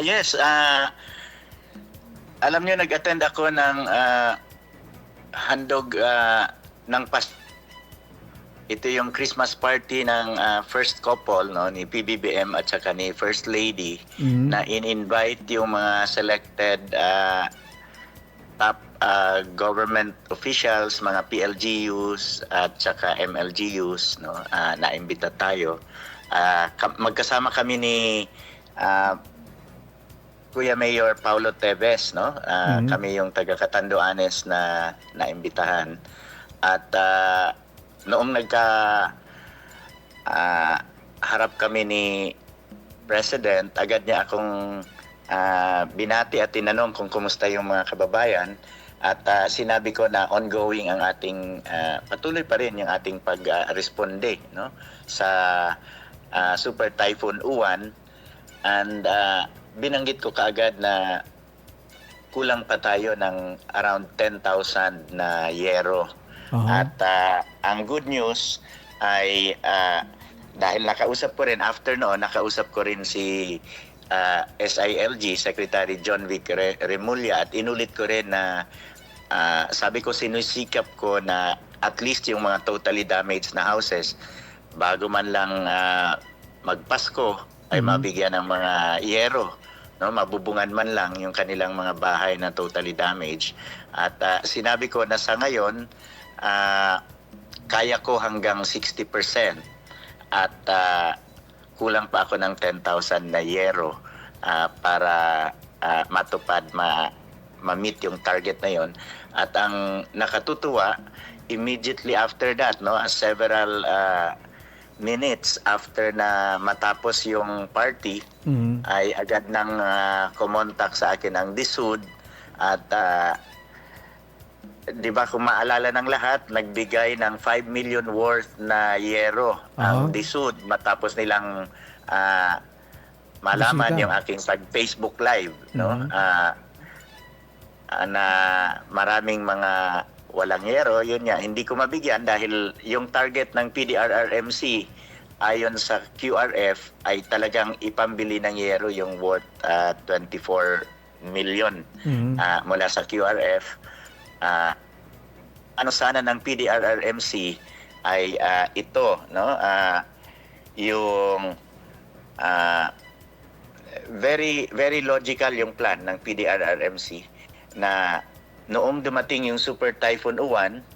Yes, alam niyo nag-attend ako ng handog ng ito yung Christmas party ng first couple, no, ni PBBM at saka ni First Lady, na in-invite yung mga selected top government officials, mga PLGUs at saka MLGUs, no, naimbita tayo. Magkasama kami ni Kuya Mayor Paulo Teves, no? Kami yung taga Catanduanes na naimbitahan. At noong harap kami ni President, agad niya akong binati at tinanong kung kumusta yung mga kababayan. At sinabi ko na ongoing ang ating, patuloy pa rin yung ating pag-responde, no? Sa Super Typhoon Uwan. And binanggit ko kaagad na kulang pa tayo ng around 10,000 na yero. At ang good news ay dahil nakausap ko rin after noon, nakausap ko rin si SILG, Secretary John Vic Remulla, at inulit ko rin na sabi ko sinusikap ko na at least yung mga totally damaged na houses bago man lang magpasko ay mabigyan ng mga yero, no, mabubungan man lang yung kanilang mga bahay na totally damaged. At sinabi ko na sa ngayon kaya ko hanggang 60% at kulang pa ako ng 10,000 na yero para matupad, ma-meet yung target na yon. At ang nakatutuwa, immediately after that, no, several minutes after na matapos yung party, ay agad nang kumontak sa akin ang DSUD at di ba kung maalala ng lahat, nagbigay ng 5 million worth na yero ang DSUD matapos nilang malaman yung aking Facebook Live, no? Na maraming mga walang yero, yun nga, hindi ko mabigyan dahil yung target ng PDRRMC ayon sa QRF ay talagang ipambili ng yero yung worth 24 million mula sa QRF. Ano sana ng PDRRMC ay ito, no, yung very logical yung plan ng PDRRMC na noong dumating yung Super Typhoon Uwan,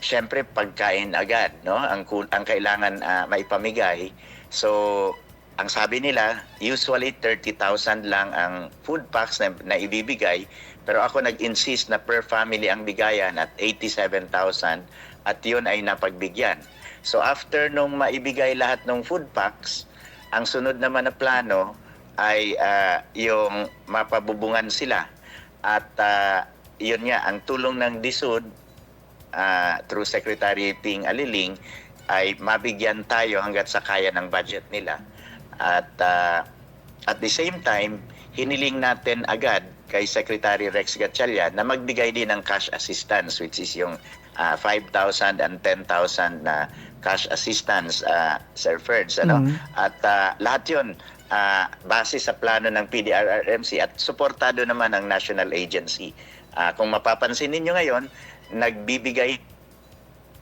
syempre pagkain agad, no, ang kailangan maipamigay. So ang sabi nila, usually 30,000 lang ang food packs na ibibigay, pero ako nag-insist na per family ang bigayan at 87,000 at yun ay napagbigyan. So after nung maibigay lahat ng food packs, ang sunod naman na plano ay yung mapabubungan sila. At yun nga, ang tulong ng DSUD through Secretary Ping Aliling ay mabigyan tayo hanggat sa kaya ng budget nila. At at the same time, hiniling natin agad kay Secretary Rex Gatchalian na magbigay din ng cash assistance, which is yung 5,000 and 10,000 na cash assistance, Sir Ferds. Ano? At lahat yun base sa plano ng PDRRMC at suportado naman ng national agency. Kung mapapansin ninyo ngayon, nagbibigay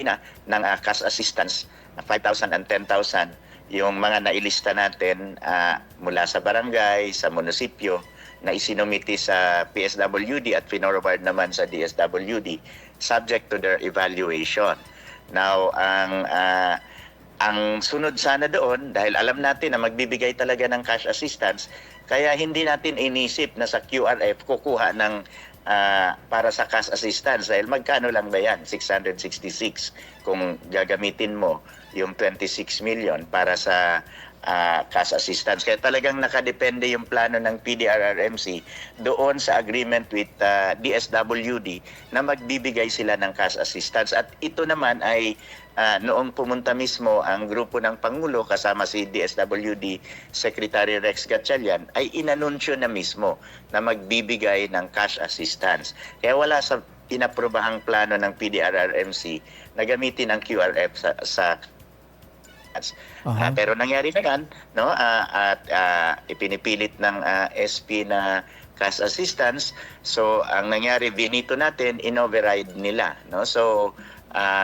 na ng cash assistance 5,000 and 10,000 yung mga nailista natin mula sa barangay, sa munisipyo na isinumiti sa PSWD at finorward naman sa DSWD subject to their evaluation. Now, ang sunod sana doon, dahil alam natin na magbibigay talaga ng cash assistance, kaya hindi natin inisip na sa QRF kukuha ng para sa cash assistance. Dahil magkano lang ba yan? 666 kung gagamitin mo yung 26 million para sa cash assistance. Kaya talagang nakadepende yung plano ng PDRRMC doon sa agreement with DSWD na magbibigay sila ng cash assistance. At ito naman ay noong pumunta mismo ang grupo ng Pangulo kasama si DSWD Secretary Rex Gatchalian ay inanunsyo na mismo na magbibigay ng cash assistance. Kaya wala sa inaprobahang plano ng PDRRMC na gamitin ang QRF sa ordinance. Aha. Pero nangyari na yan, no? At ipinipilit ng SP na cash assistance. So ang nangyari, binito natin, in-override nila, no? So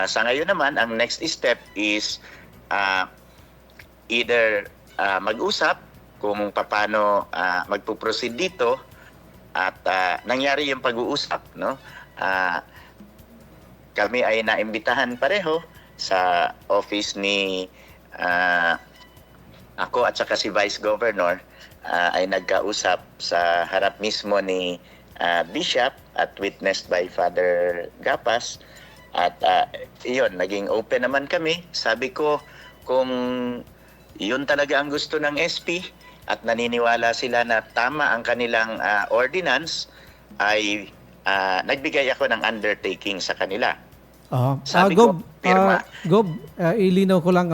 sa ngayon naman, ang next step is either mag-usap kung paano magpo-proceed dito, at nangyari yung pag-uusap, no? Kami ay naimbitahan pareho sa office ni ako at saka si Vice Governor, ay nagkausap sa harap mismo ni Bishop at witnessed by Father Gapas. At iyon, naging open naman kami. Sabi ko, kung yun talaga ang gusto ng SP at naniniwala sila na tama ang kanilang ordinance, ay nagbigay ako ng undertaking sa kanila. Aha. Sabi ko, Gob, pirma. Gob, ilinaw ko lang